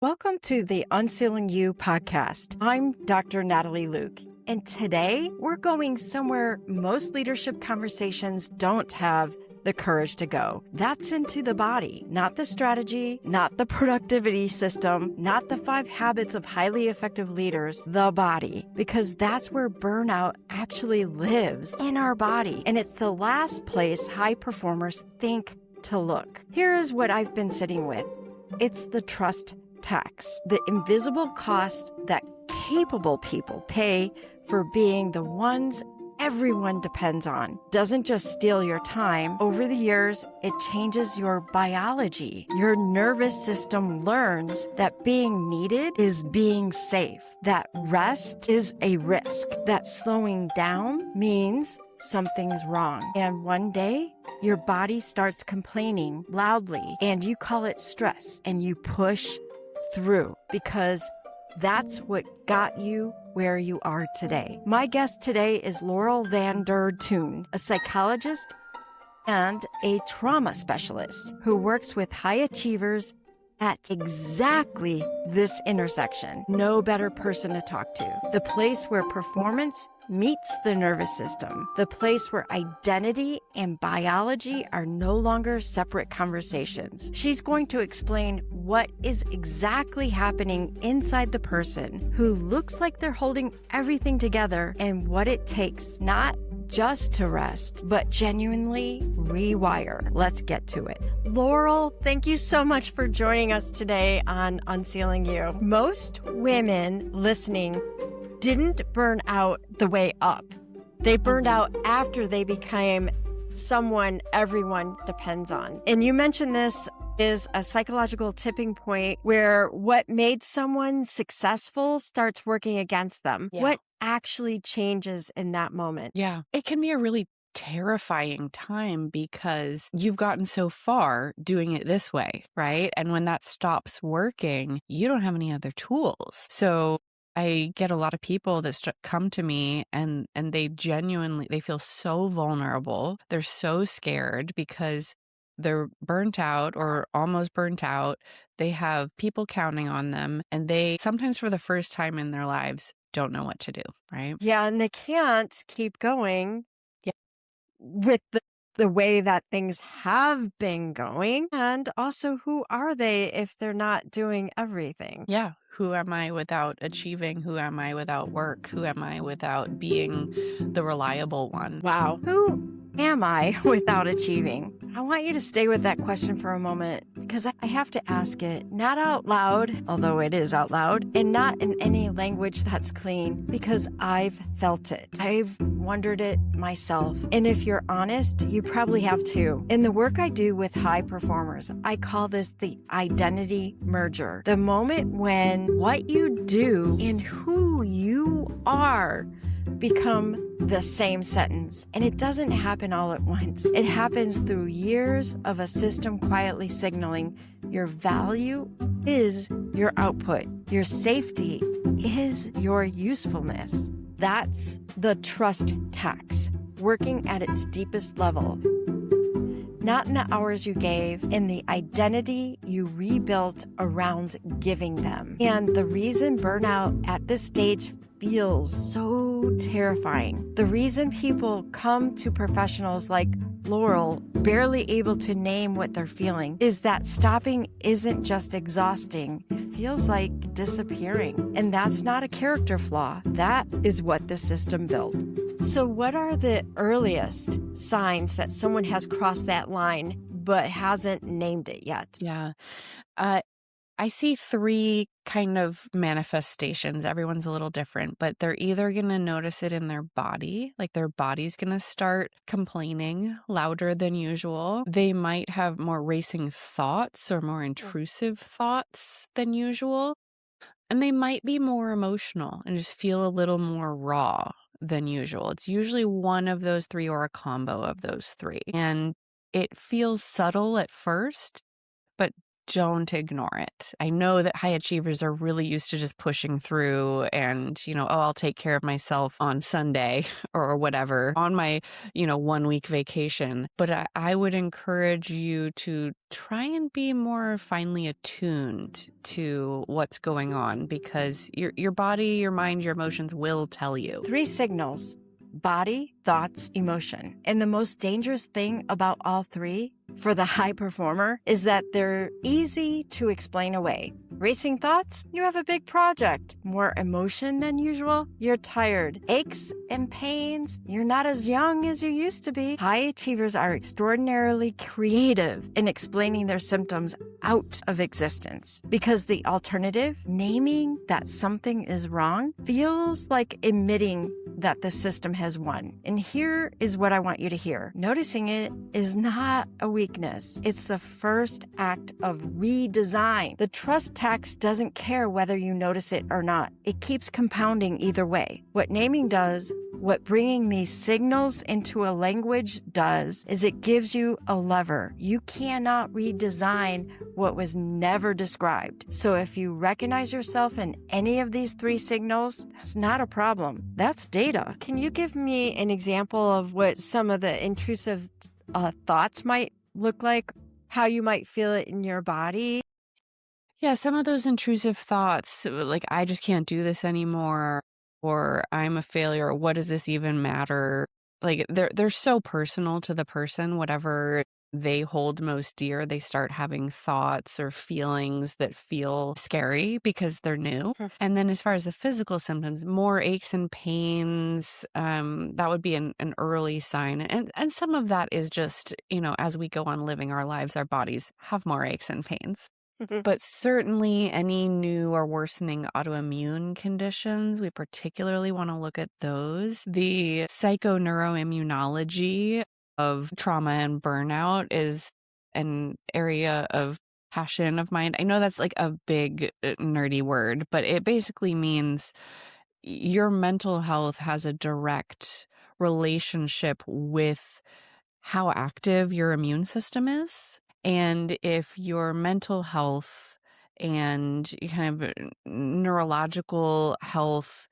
Welcome to the Unsealing You podcast. I'm Dr. Natalie Luke, and today we're going somewhere most leadership conversations don't have the courage to go. That's into the body, not the strategy, not the productivity system, not the 5 habits of highly effective leaders, the body, because that's where burnout actually lives, in our body. And it's the last place high performers think to look. Here is what I've been sitting with. It's the trust tax, the invisible cost that capable people pay for being the ones everyone depends on. Doesn't just steal your time. Over the years, it changes your biology. Your nervous system learns that being needed is being safe, that rest is a risk, that slowing down means something's wrong. And one day, your body starts complaining loudly, and you call it stress, and you push through because that's what got you where you are today. My guest today is Laurel Van Der Toorn, a psychologist and a trauma specialist who works with high achievers at exactly this intersection. No better person to talk to. The place where performance meets the nervous system. The place where identity and biology are no longer separate conversations. She's going to explain what is exactly happening inside the person who looks like they're holding everything together and what it takes not just to rest, but genuinely rewire. Let's get to it. Laurel, thank you so much for joining us today on Unsealing You. Most women listening didn't burn out the way up. They burned out after they became someone everyone depends on. And you mentioned this is a psychological tipping point where what made someone successful starts working against them. Yeah. What actually changes in that moment? Yeah, it can be a really terrifying time because you've gotten so far doing it this way, right? And when that stops working, you don't have any other tools. So I get a lot of people that come to me and they genuinely, they feel so vulnerable. They're so scared because they're burnt out or almost burnt out. They have people counting on them, and they sometimes for the first time in their lives don't know what to do, right? Yeah, and they can't keep going Yeah. with the way that things have been going. And also, who are they if they're not doing everything? Yeah. Who am I without achieving? Who am I without work? Who am I without being the reliable one? Wow. Who am I without achieving? I want you to stay with that question for a moment because I have to ask it, not out loud, although it is out loud, and not in any language that's clean, because I've felt it. I've wondered it myself. And if you're honest, you probably have too. In the work I do with high performers, I call this the identity merger. The moment when what you do and who you are become the same sentence. And it doesn't happen all at once. It happens through years of a system quietly signaling your value is your output. Your safety is your usefulness. That's the trust tax, working at its deepest level. Not in the hours you gave, in the identity you rebuilt around giving them. And the reason burnout at this stage feels so terrifying, the reason people come to professionals like Laurel, barely able to name what they're feeling, is that stopping isn't just exhausting. It feels like disappearing. And that's not a character flaw. That is what the system built. So what are the earliest signs that someone has crossed that line but hasn't named it yet? Yeah. I see 3 kind of manifestations. Everyone's a little different, but they're either going to notice it in their body, like their body's going to start complaining louder than usual. They might have more racing thoughts or more intrusive thoughts than usual. And they might be more emotional and just feel a little more raw than usual. It's usually one of those 3 or a combo of those 3. And it feels subtle at first, but don't ignore it. I know that high achievers are really used to just pushing through and, I'll take care of myself on Sunday or whatever on my, 1 week vacation. But I would encourage you to try and be more finely attuned to what's going on, because your body, your mind, your emotions will tell you. 3 signals: body, thoughts, emotion. And the most dangerous thing about all 3 for the high performer is that they're easy to explain away. Racing thoughts, you have a big project. More emotion than usual, you're tired. Aches and pains, you're not as young as you used to be. High achievers are extraordinarily creative in explaining their symptoms out of existence, because the alternative, naming that something is wrong, feels like admitting that the system has won. And here is what I want you to hear. Noticing it is not a weakness. It's the first act of redesign. The trust tax doesn't care whether you notice it or not. It keeps compounding either way. What naming does, what bringing these signals into a language does, is it gives you a lever. You cannot redesign what was never described. So if you recognize yourself in any of these 3 signals, that's not a problem. That's data. Can you give me an example of what some of the intrusive thoughts might look like? How you might feel it in your body? Yeah, some of those intrusive thoughts, like, I just can't do this anymore, or I'm a failure, or what does this even matter? Like, they're so personal to the person. Whatever they hold most dear, they start having thoughts or feelings that feel scary because they're new. And then as far as the physical symptoms, more aches and pains, that would be an early sign. And some of that is just, as we go on living our lives, our bodies have more aches and pains. But certainly any new or worsening autoimmune conditions, we particularly want to look at those. The psychoneuroimmunology of trauma and burnout is an area of passion of mine. I know that's like a big nerdy word, but it basically means your mental health has a direct relationship with how active your immune system is. And if your mental health and kind of neurological health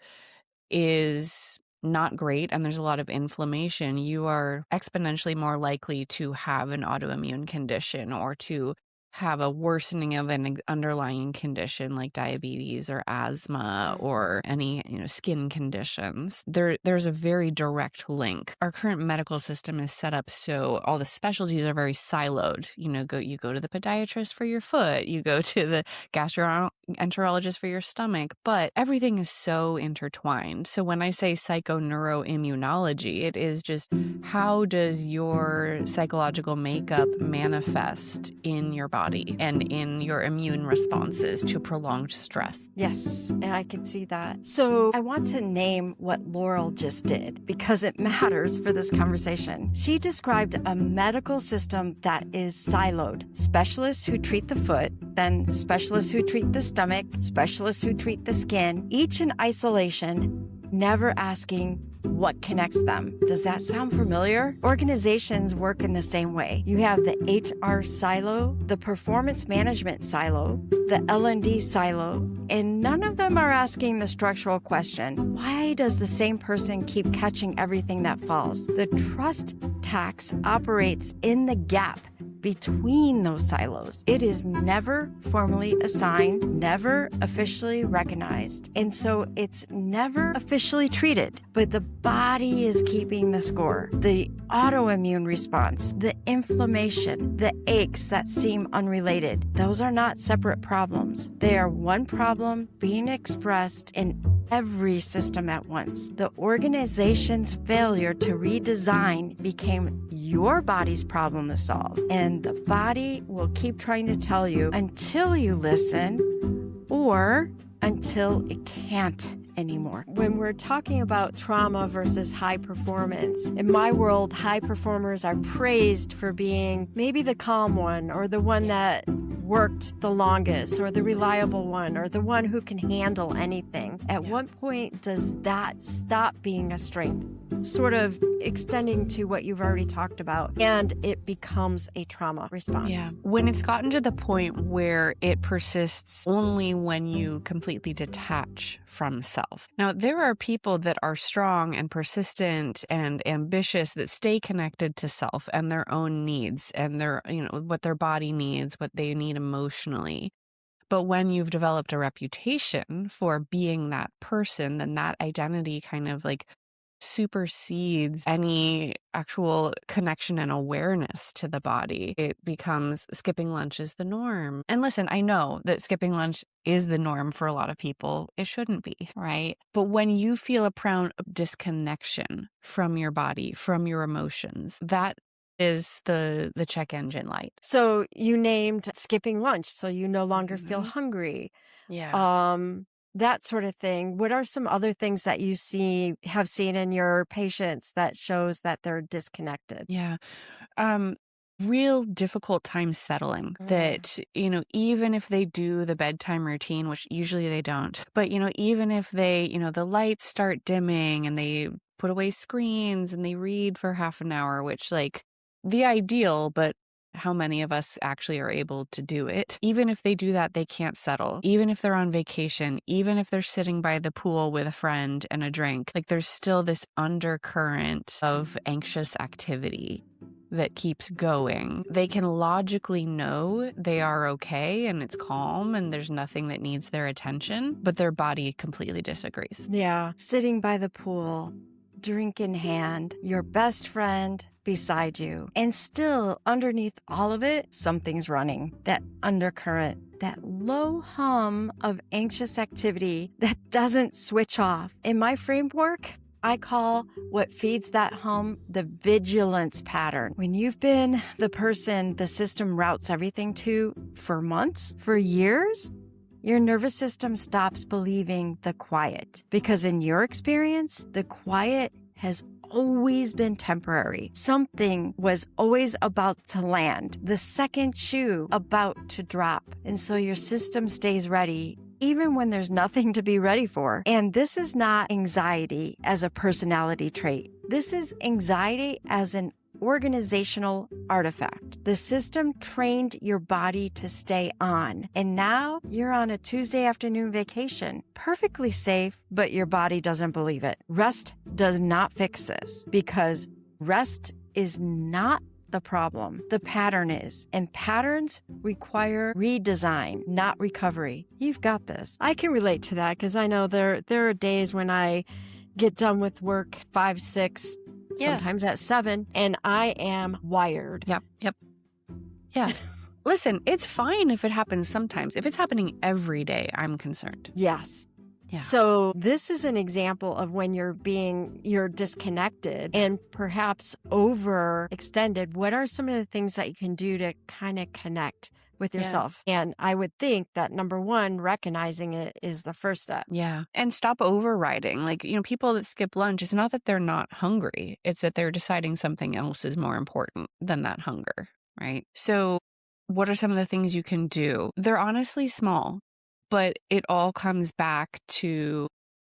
is not great and there's a lot of inflammation, you are exponentially more likely to have an autoimmune condition or to have a worsening of an underlying condition like diabetes or asthma or any skin conditions. There's a very direct link. Our current medical system is set up so all the specialties are very siloed. You go to the podiatrist for your foot, you go to the gastroenterologist for your stomach, but everything is so intertwined. So when I say psychoneuroimmunology, it is just how does your psychological makeup manifest in your body and in your immune responses to prolonged stress. Yes, and I can see that. So I want to name what Laurel just did because it matters for this conversation. She described a medical system that is siloed. Specialists who treat the foot, then specialists who treat the stomach, specialists who treat the skin, each in isolation, never asking what connects them. Does that sound familiar? Organizations work in the same way. You have the HR silo, the performance management silo, the L&D silo, and none of them are asking the structural question. Why does the same person keep catching everything that falls? The trust tax operates in the gap between those silos. It is never formally assigned, never officially recognized, and so it's never officially treated. But the body is keeping the score. The autoimmune response, the inflammation, the aches that seem unrelated, those are not separate problems. They are one problem being expressed in every system at once. The organization's failure to redesign became your body's problem to solve. And the body will keep trying to tell you until you listen or until it can't anymore. When we're talking about trauma versus high performance, in my world, high performers are praised for being maybe the calm one or the one that worked the longest or the reliable one or the one who can handle anything. At what point does that stop being a strength? Sort of extending to what you've already talked about, and it becomes a trauma response. Yeah. When it's gotten to the point where it persists only when you completely detach from self. Now, there are people that are strong and persistent and ambitious that stay connected to self and their own needs and their, what their body needs, what they need emotionally. But when you've developed a reputation for being that person, then that identity kind of like supersedes any actual connection and awareness to the body. It becomes skipping lunch is the norm. And listen, I know that skipping lunch is the norm for a lot of people. It shouldn't be, right? But when you feel a profound disconnection from your body, from your emotions, that is the check engine light. So you named skipping lunch, so you no longer feel hungry. Yeah. That sort of thing. What are some other things that you have seen in your patients that shows that they're disconnected? Yeah. Real difficult time settling that, even if they do the bedtime routine, which usually they don't, but, even if they, the lights start dimming and they put away screens and they read for half an hour, which like the ideal, but how many of us actually are able to do it? Even if they do that, they can't settle. Even if they're on vacation, even if they're sitting by the pool with a friend and a drink, like there's still this undercurrent of anxious activity that keeps going. They can logically know they are okay and it's calm and there's nothing that needs their attention, but their body completely disagrees. Yeah. Sitting by the pool, drink in hand, your best friend beside you, and still underneath all of it, something's running. That undercurrent, that low hum of anxious activity that doesn't switch off. In my framework, I call what feeds that hum the vigilance pattern. When you've been the person the system routes everything to for months, for years, your nervous system stops believing the quiet. Because in your experience, the quiet has always been temporary. Something was always about to land, the second shoe about to drop. And so your system stays ready even when there's nothing to be ready for. And this is not anxiety as a personality trait. This is anxiety as an organizational artifact. The system trained your body to stay on. And now you're on a Tuesday afternoon vacation. Perfectly safe, but your body doesn't believe it. Rest does not fix this because rest is not the problem. The pattern is. And patterns require redesign, not recovery. You've got this. I can relate to that because I know there are days when I get done with work 5, 6, sometimes at 7, and I am wired. Yep. Yeah. Listen, it's fine if it happens sometimes. If it's happening every day, I'm concerned. Yes. Yeah. So this is an example of when you're disconnected and perhaps overextended. What are some of the things that you can do to kind of connect with yourself? And I would think that number one, recognizing it is the first step. Yeah. And stop overriding. Like, people that skip lunch, it's not that they're not hungry. It's that they're deciding something else is more important than that hunger, right? So what are some of the things you can do? They're honestly small, but it all comes back to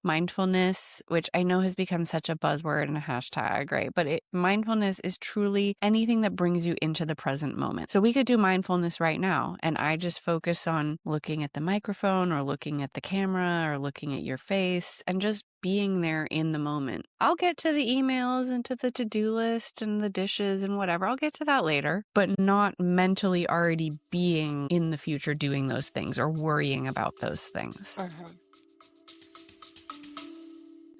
mindfulness, which I know has become such a buzzword and a hashtag, right? But mindfulness is truly anything that brings you into the present moment. So we could do mindfulness right now, and I just focus on looking at the microphone or looking at the camera or looking at your face and just being there in the moment. I'll get to the emails and to the to-do list and the dishes and whatever. I'll get to that later, but not mentally already being in the future doing those things or worrying about those things.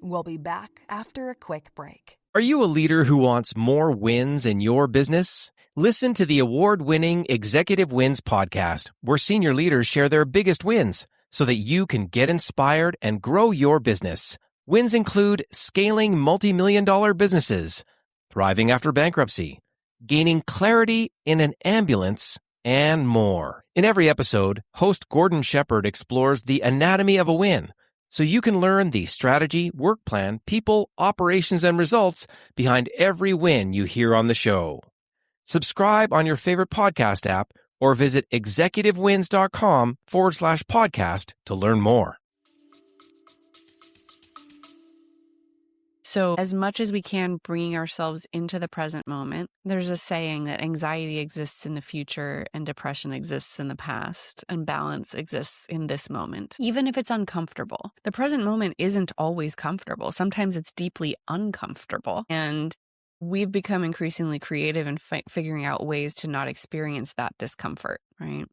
We'll be back after a quick break. Are you a leader who wants more wins in your business? Listen to the award-winning Executive Wins podcast, where senior leaders share their biggest wins so that you can get inspired and grow your business. Wins include scaling multi-million-dollar businesses, thriving after bankruptcy, gaining clarity in an ambulance, and more. In every episode, host Gordon Shepherd explores the anatomy of a win, so you can learn the strategy, work plan, people, operations, and results behind every win you hear on the show. Subscribe on your favorite podcast app or visit executivewins.com/podcast to learn more. So as much as we can, bringing ourselves into the present moment. There's a saying that anxiety exists in the future and depression exists in the past and balance exists in this moment, even if it's uncomfortable. The present moment isn't always comfortable. Sometimes it's deeply uncomfortable. And we've become increasingly creative in figuring out ways to not experience that discomfort, right?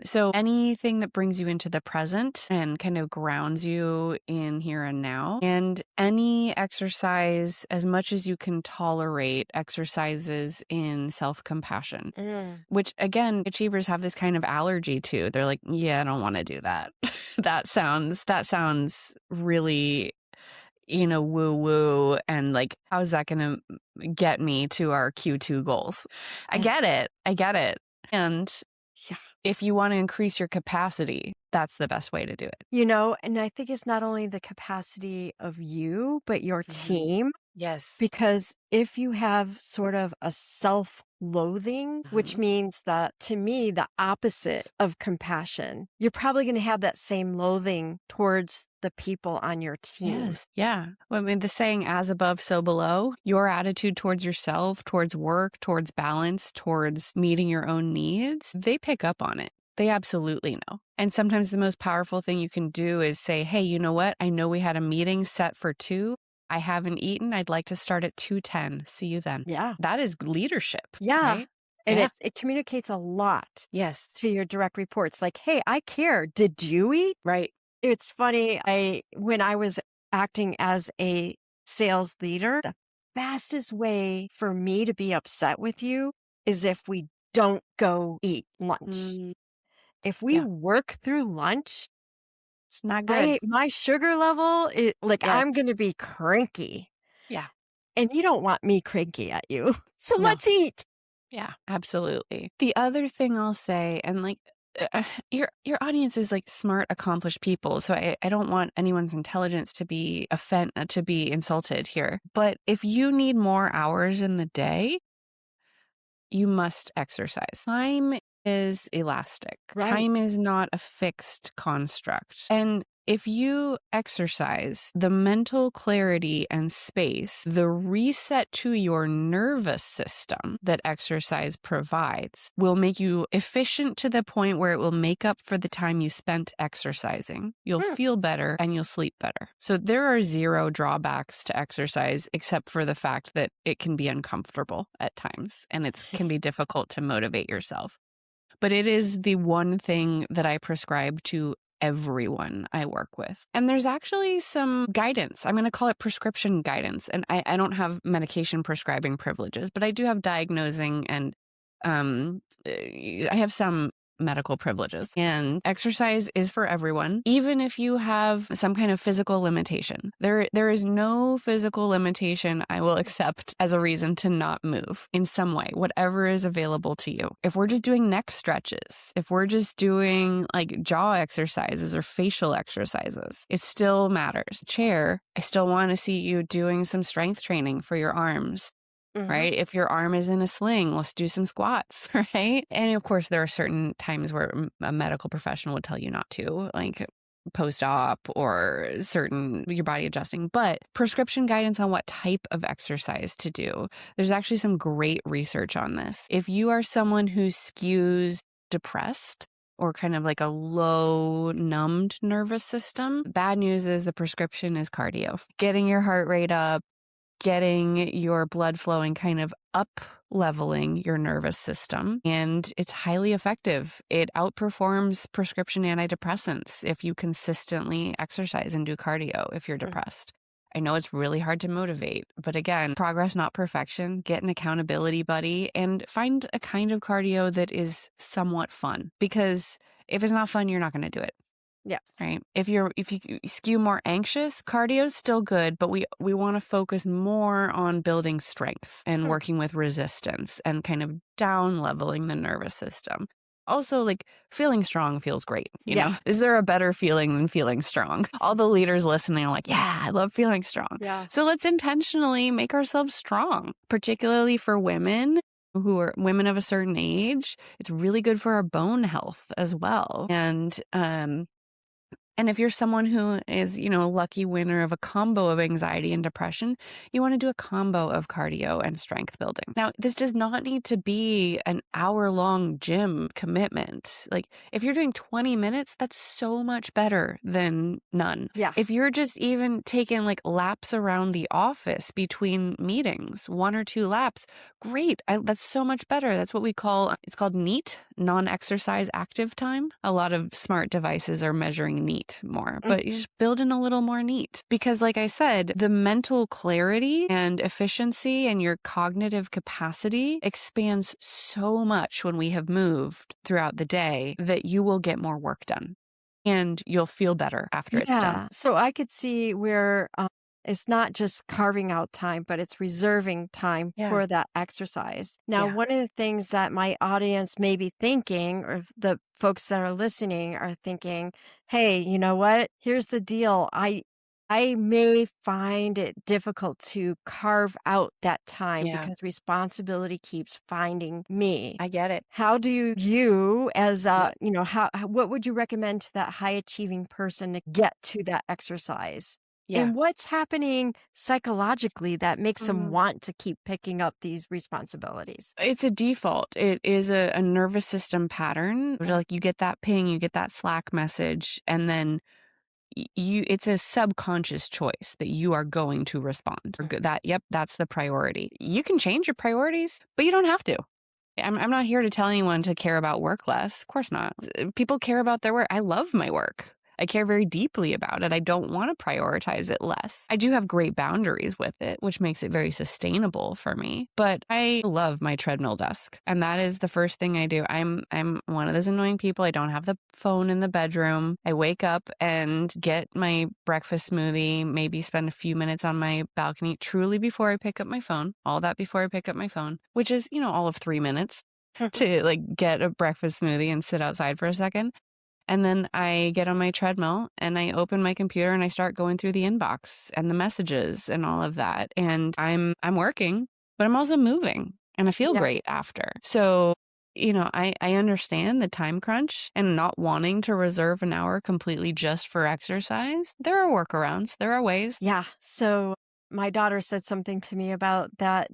So anything that brings you into the present and kind of grounds you in here and now, and any exercise, as much as you can tolerate, exercises in self-compassion, which again, achievers have this kind of allergy to. They're like, yeah, I don't want to do that. That sounds really, woo-woo, and like, how's that going to get me to our Q2 goals? I get it. And yeah, if you want to increase your capacity, that's the best way to do it. And I think it's not only the capacity of you, but your team. Yes. Because if you have sort of a self-loathing, which means that, to me, the opposite of compassion, you're probably going to have that same loathing towards the people on your team. Yes. Yeah. Well, I mean, the saying, as above, so below, your attitude towards yourself, towards work, towards balance, towards meeting your own needs, they pick up on it. They absolutely know. And sometimes the most powerful thing you can do is say, hey, you know what? I know we had a meeting set for 2. I haven't eaten. I'd like to start at 2:10. See you then. Yeah. That is leadership. Yeah. Right? And Yeah. it communicates a lot Yes. to your direct reports. Like, hey, I care. Did you eat? Right. It's funny. When I was acting as a sales leader, the fastest way for me to be upset with you is if we don't go eat lunch. If we work through lunch, it's not good. my sugar level, I'm going to be cranky. Yeah. And you don't want me cranky at you. So No. let's eat. Yeah, absolutely. The other thing I'll say, and like, your audience is like smart, accomplished people. So I don't want anyone's intelligence to be insulted here. But if you need more hours in the day, you must exercise. Time is elastic. Right. Time is not a fixed construct. And if you exercise, the mental clarity and space, the reset to your nervous system that exercise provides will make you efficient to the point where it will make up for the time you spent exercising. You'll feel better and you'll sleep better. So there are 0 drawbacks to exercise except for the fact that it can be uncomfortable at times and it can be difficult to motivate yourself. But it is the one thing that I prescribe to everyone I work with. And there's actually some guidance. I'm going to call it prescription guidance. And I don't have medication prescribing privileges, but I do have diagnosing and I have some medical privileges. And exercise is for everyone, even if you have some kind of physical limitation. There is no physical limitation I will accept as a reason to not move in some way, whatever is available to you. If we're just doing neck stretches, if we're just doing like jaw exercises or facial exercises, it still matters. Chair, I still want to see you doing some strength training for your arms. Right? If your arm is in a sling, let's do some squats, right? And of course, there are certain times where a medical professional would tell you not to, like post-op or your body adjusting, but prescription guidance on what type of exercise to do. There's actually some great research on this. If you are someone who skews depressed or kind of like a low numbed nervous system, bad news is the prescription is cardio. Getting your heart rate up, getting your blood flowing, kind of up leveling your nervous system. And it's highly effective. It outperforms prescription antidepressants if you consistently exercise and do cardio if you're depressed. I know it's really hard to motivate, but again, progress, not perfection. Get an accountability buddy and find a kind of cardio that is somewhat fun, because if it's not fun, you're not going to do it. Yeah. Right. If you skew more anxious, cardio is still good, but we want to focus more on building strength and working with resistance and kind of down leveling the nervous system. Also, like, feeling strong feels great. You know, is there a better feeling than feeling strong? All the leaders listening are like, yeah, I love feeling strong. Yeah. So let's intentionally make ourselves strong, particularly for women. who are women of a certain age. It's really good for our bone health as well. And if you're someone who is, a lucky winner of a combo of anxiety and depression, you want to do a combo of cardio and strength building. Now, this does not need to be an hour-long gym commitment. Like, if you're doing 20 minutes, that's so much better than none. Yeah. If you're just even taking like laps around the office between meetings, 1 or 2 laps, great. That's so much better. That's what it's called NEAT, non-exercise active time. A lot of smart devices are measuring NEAT more, but you just build in a little more NEAT, because like I said, the mental clarity and efficiency and your cognitive capacity expands so much when we have moved throughout the day that you will get more work done and you'll feel better after it's done. So I could see where it's not just carving out time, but it's reserving time for that exercise. Now, one of the things that my audience may be thinking, or the folks that are listening are thinking, hey, you know what? Here's the deal. I may find it difficult to carve out that time because responsibility keeps finding me. I get it. How do you as what would you recommend to that high achieving person to get to that exercise? And what's happening psychologically that makes them want to keep picking up these responsibilities? It's a default. It is a nervous system pattern. Like, you get that ping, you get that Slack message, and then it's a subconscious choice that you are going to respond. That's the priority. You can change your priorities, but you don't have to. I'm not here to tell anyone to care about work less. Of course not. People care about their work. I love my work. I care very deeply about it. I don't want to prioritize it less. I do have great boundaries with it, which makes it very sustainable for me. But I love my treadmill desk. And that is the first thing I do. I'm one of those annoying people. I don't have the phone in the bedroom. I wake up and get my breakfast smoothie, maybe spend a few minutes on my balcony, truly before I pick up my phone. All that before I pick up my phone, which is, all of 3 minutes to like get a breakfast smoothie and sit outside for a second. And then I get on my treadmill and I open my computer and I start going through the inbox and the messages and all of that. And I'm working, but I'm also moving and I feel great after. So, I understand the time crunch and not wanting to reserve an hour completely just for exercise. There are workarounds. There are ways. Yeah. So my daughter said something to me about that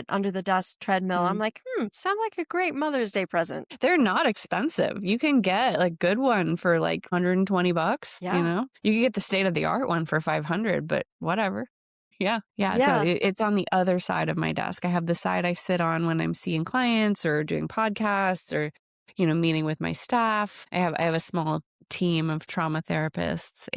under the desk treadmill. I'm like, sound like a great Mother's Day present. They're not expensive. You can get a good one for like $120. Yeah. You can get the state of the art one for $500, but whatever. Yeah. So it's on the other side of my desk. I have the side I sit on when I'm seeing clients or doing podcasts or, meeting with my staff. I have a small team of trauma therapists.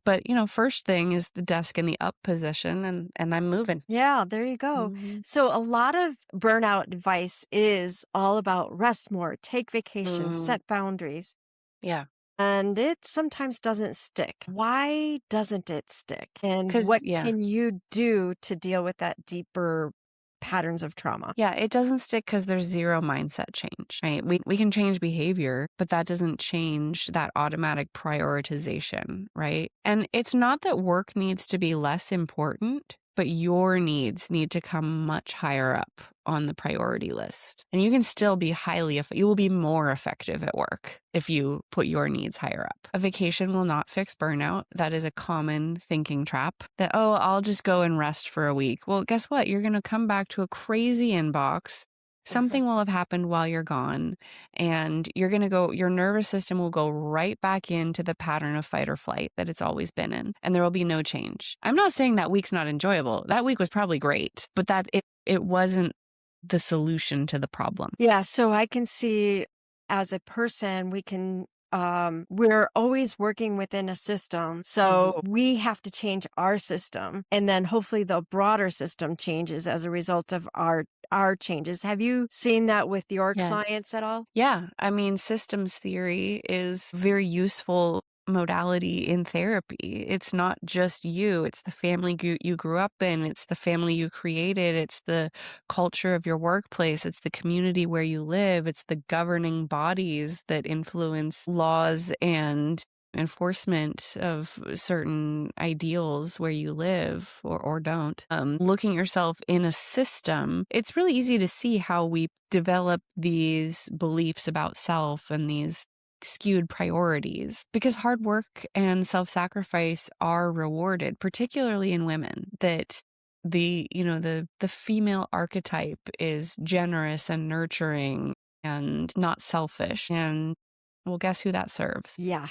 But first thing is the desk in the up position and I'm moving. Yeah, there you go. So a lot of burnout advice is all about rest more, take vacation, set boundaries. Yeah. And it sometimes doesn't stick. Why doesn't it stick? And what can you do to deal with that deeper patterns of trauma? Yeah, it doesn't stick because there's zero mindset change, right? We can change behavior, but that doesn't change that automatic prioritization, right? And it's not that work needs to be less important, but your needs need to come much higher up on the priority list. And you can still be you will be more effective at work if you put your needs higher up. A vacation will not fix burnout. That is a common thinking trap that, I'll just go and rest for a week. Well, guess what? You're going to come back to a crazy inbox. Something will have happened while you're gone, and your nervous system will go right back into the pattern of fight or flight that it's always been in, and there will be no change. I'm not saying that week's not enjoyable. That week was probably great, but that it wasn't the solution to the problem. Yeah, so I can see as a person, we're always working within a system. So we have to change our system, and then hopefully the broader system changes as a result of our changes. Have you seen that with your clients at all? Yeah. I mean, systems theory is very useful modality in therapy. It's not just you. It's the family you grew up in. It's the family you created. It's the culture of your workplace. It's the community where you live. It's the governing bodies that influence laws and enforcement of certain ideals where you live or don't, looking yourself in a system, it's really easy to see how we develop these beliefs about self and these skewed priorities, because hard work and self-sacrifice are rewarded, particularly in women. That the female archetype is generous and nurturing and not selfish. And well, guess who that serves? Yeah.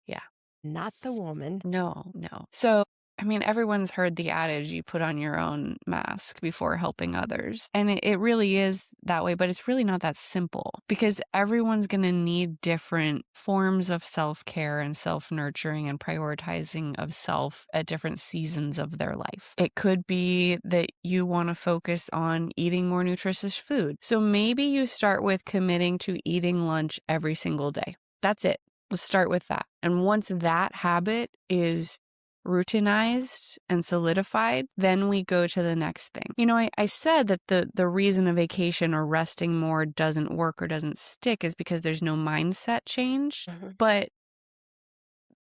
Yeah. Not the woman. No. So, I mean, everyone's heard the adage, you put on your own mask before helping others. And it really is that way, but it's really not that simple, because everyone's going to need different forms of self-care and self-nurturing and prioritizing of self at different seasons of their life. It could be that you want to focus on eating more nutritious food. So maybe you start with committing to eating lunch every single day. That's it. Let's start with that. And once that habit is routinized and solidified, then we go to the next thing. I said that the reason a vacation or resting more doesn't work or doesn't stick is because there's no mindset change. But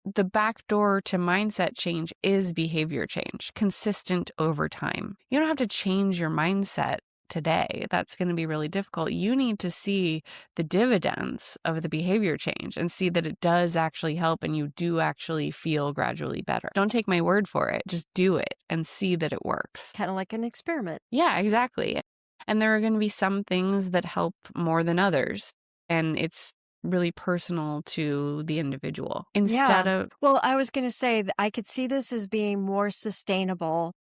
the back door to mindset change is behavior change, consistent over time. You don't have to change your mindset today. That's going to be really difficult. You need to see the dividends of the behavior change and see that it does actually help and you do actually feel gradually better. Don't take my word for it. Just do it and see that it works. Kind of like an experiment. Yeah, exactly. And there are going to be some things that help more than others. And it's really personal to the individual. Well, I was going to say that I could see this as being more sustainable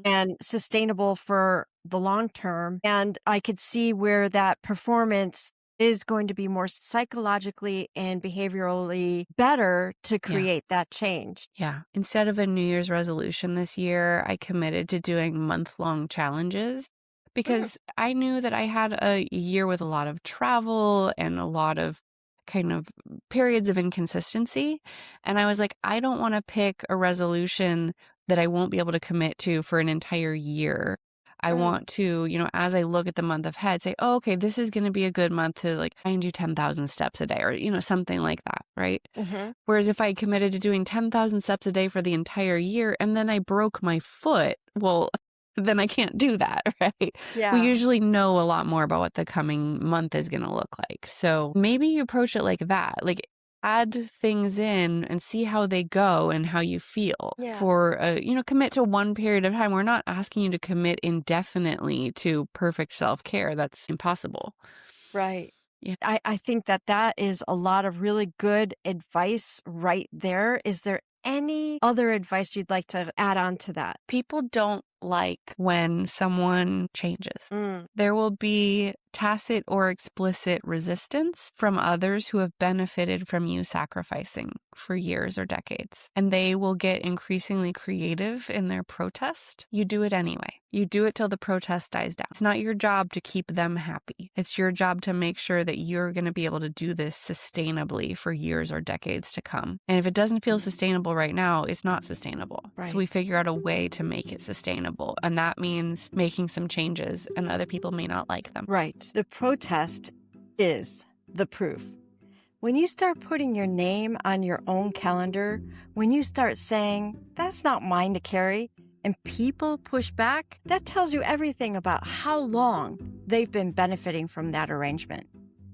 and sustainable for the long term. And I could see where that performance is going to be more psychologically and behaviorally better to create that change. Yeah. Instead of a New Year's resolution this year, I committed to doing month-long challenges, because I knew that I had a year with a lot of travel and a lot of kind of periods of inconsistency. And I was like, I don't want to pick a resolution that I won't be able to commit to for an entire year. I want to, as I look at the month ahead, say, oh, okay, this is going to be a good month to try and do 10,000 steps a day, or, something like that. Right. Whereas if I committed to doing 10,000 steps a day for the entire year and then I broke my foot, well, then I can't do that, right? Yeah. We usually know a lot more about what the coming month is going to look like. So maybe you approach it like that, add things in and see how they go and how you feel for, commit to one period of time. We're not asking you to commit indefinitely to perfect self-care. That's impossible. Right. Yeah. I think that is a lot of really good advice right there. Is there any other advice you'd like to add on to that? People don't like when someone changes. There will be tacit or explicit resistance from others who have benefited from you sacrificing for years or decades. And they will get increasingly creative in their protest. You do it anyway. You do it till the protest dies down. It's not your job to keep them happy. It's your job to make sure that you're going to be able to do this sustainably for years or decades to come. And if it doesn't feel sustainable right now, it's not sustainable. Right. So we figure out a way to make it sustainable. And that means making some changes, and other people may not like them. Right. The protest is the proof. When you start putting your name on your own calendar, when you start saying, that's not mine to carry, and people push back, that tells you everything about how long they've been benefiting from that arrangement.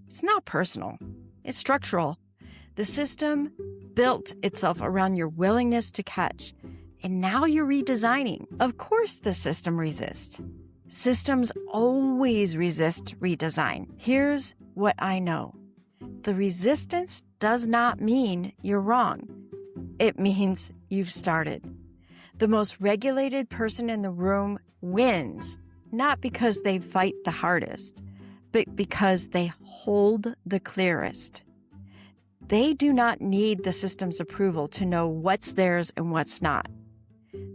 It's not personal. It's structural. The system built itself around your willingness to catch, and now you're redesigning. Of course the system resists. Systems always resist redesign. Here's what I know. The resistance does not mean you're wrong. It means you've started. The most regulated person in the room wins, not because they fight the hardest, but because they hold the clearest. They do not need the system's approval to know what's theirs and what's not.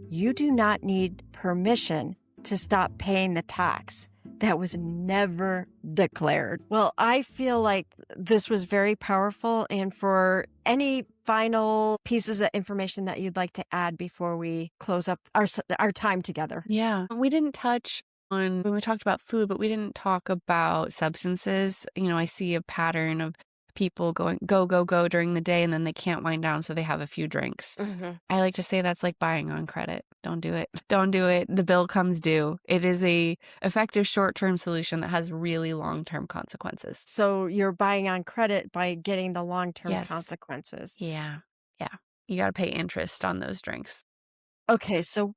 You do not need permission to stop paying the tax that was never declared. Well, I feel like this was very powerful. And for any final pieces of information that you'd like to add before we close up our time together. Yeah. We didn't touch on when we talked about food, but we didn't talk about substances. I see a pattern of people going go, go, go during the day and then they can't wind down, so they have a few drinks. I like to say that's like buying on credit. Don't do it. Don't do it. The bill comes due. It is a effective short-term solution that has really long-term consequences. So you're buying on credit by getting the long-term Yes. consequences. Yeah. Yeah. You got to pay interest on those drinks. Okay, so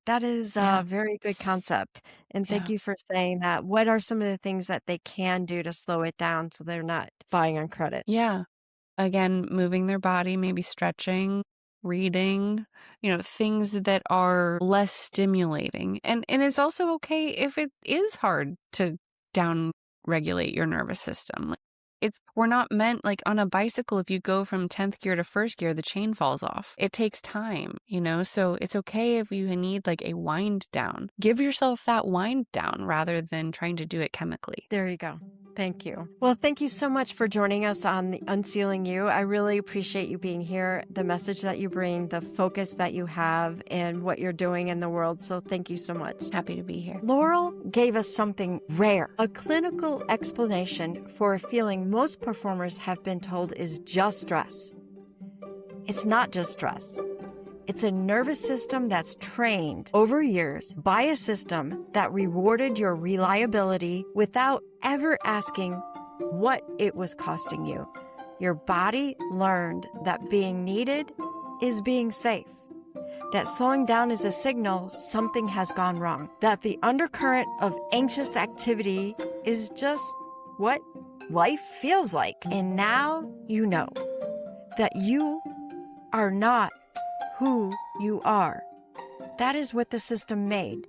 that is Yeah. a very good concept. And thank Yeah. you for saying that. What are some of the things that they can do to slow it down so they're not buying on credit? Yeah. Again, moving their body, maybe stretching, reading, things that are less stimulating. And it's also okay if it is hard to down regulate your nervous system. We're not meant, like on a bicycle, if you go from 10th gear to first gear, the chain falls off. It takes time, so it's okay if you need like a wind down. Give yourself that wind down rather than trying to do it chemically. There you go. Thank you. Well, thank you so much for joining us on the UnCeiling You. I really appreciate you being here, the message that you bring, the focus that you have, and what you're doing in the world. So thank you so much. Happy to be here. Laurel gave us something rare, a clinical explanation for a feeling most performers have been told is just stress. It's not just stress. It's a nervous system that's trained over years by a system that rewarded your reliability without ever asking what it was costing you. Your body learned that being needed is being safe, that slowing down is a signal something has gone wrong, that the undercurrent of anxious activity is just what life feels like. And now you know that you are not who you are. That is what the system made.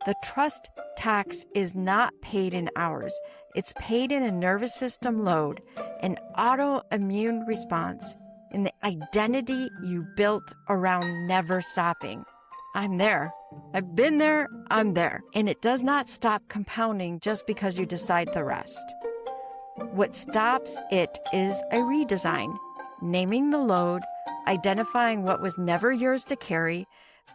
The trust tax is not paid in hours. It's paid in a nervous system load, an autoimmune response, in the identity you built around never stopping. I'm there. I've been there. I'm there. And it does not stop compounding just because you decide the rest. What stops it is a redesign, naming the load, identifying what was never yours to carry,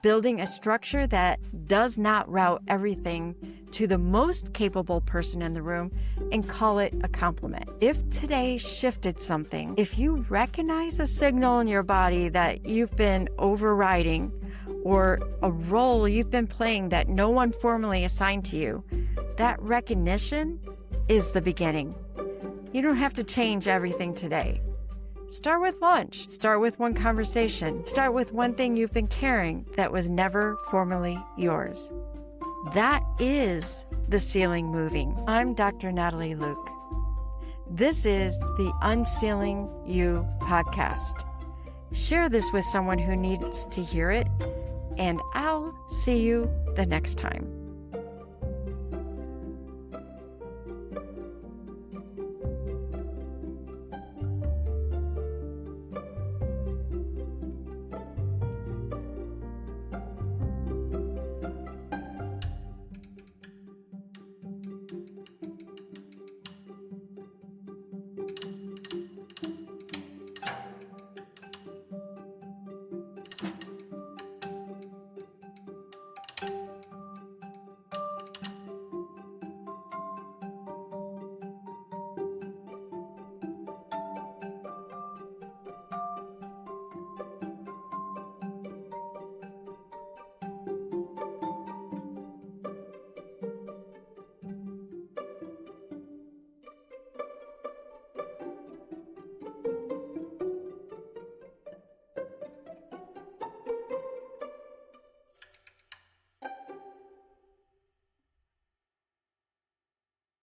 building a structure that does not route everything to the most capable person in the room and call it a compliment. If today shifted something, if you recognize a signal in your body that you've been overriding or a role you've been playing that no one formally assigned to you, that recognition is the beginning. You don't have to change everything today. Start with lunch. Start with one conversation. Start with one thing you've been carrying that was never formally yours. That is the ceiling moving. I'm Dr. Natalie Luke. This is the UnCeiling You podcast. Share this with someone who needs to hear it, and I'll see you the next time.